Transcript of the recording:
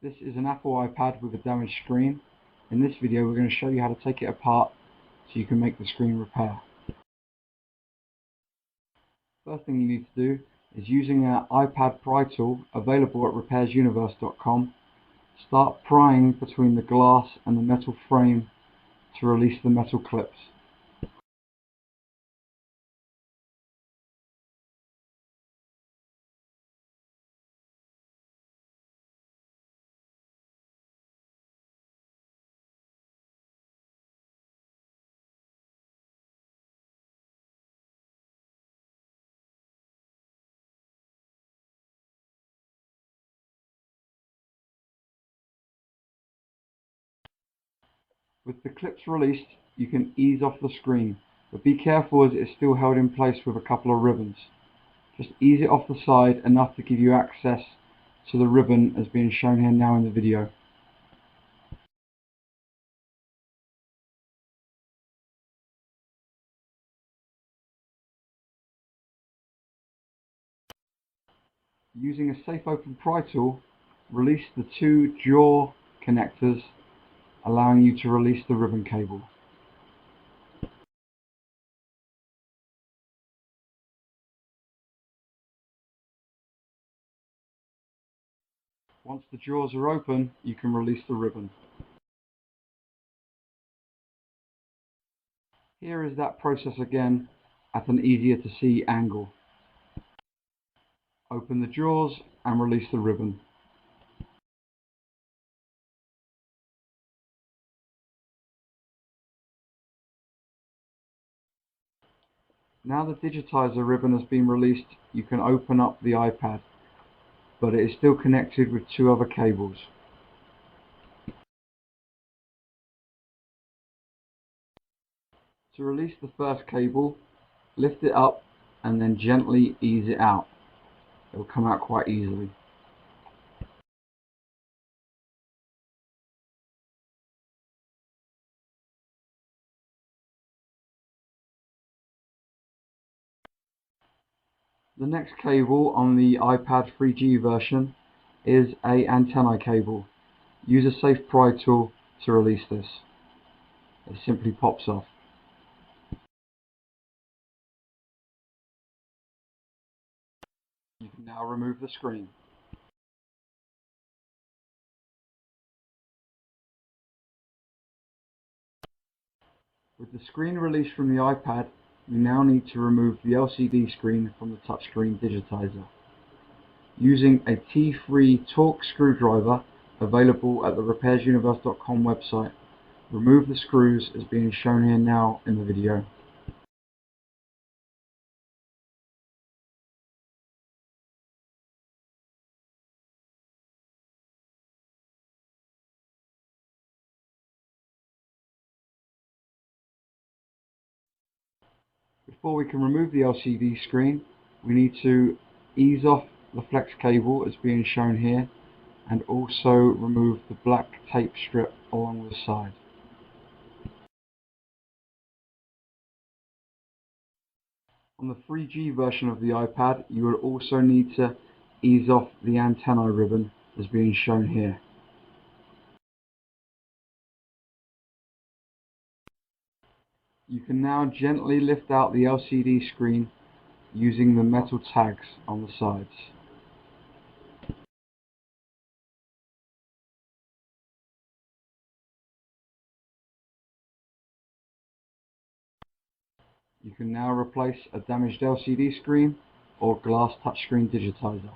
This is an Apple iPad with a damaged screen. In this video we're going to show you how to take it apart so you can make the screen repair. First thing you need to do is, using our iPad pry tool available at repairsuniverse.com, start prying between the glass and the metal frame to release the metal clips. With the clips released, you can ease off the screen, but be careful as it is still held in place with a couple of ribbons. Just ease it off the side enough to give you access to the ribbon as being shown here now in the video. Using a safe open pry tool, release the two jaw connectors, allowing you to release the ribbon cable. Once the jaws are open, you can release the ribbon. Here is that process again at an easier to see angle. Open the jaws and release the ribbon. Now the digitizer ribbon has been released, you can open up the iPad, but it is still connected with two other cables. To release the first cable, lift it up and then gently ease it out. It will come out quite easily. The next cable on the iPad 3G version is an antenna cable. Use a safe pry tool to release this. It simply pops off. You can now remove the screen. With the screen released from the iPad, you now need to remove the LCD screen from the touchscreen digitizer. Using a T3 Torx screwdriver available at the repairsuniverse.com website, remove the screws as being shown here now in the video. Before we can remove the LCD screen, we need to ease off the flex cable as being shown here, and also remove the black tape strip along the side. On the 3G version of the iPad, you will also need to ease off the antenna ribbon as being shown here. You can now gently lift out the LCD screen using the metal tags on the sides. You can now replace a damaged LCD screen or glass touchscreen digitizer.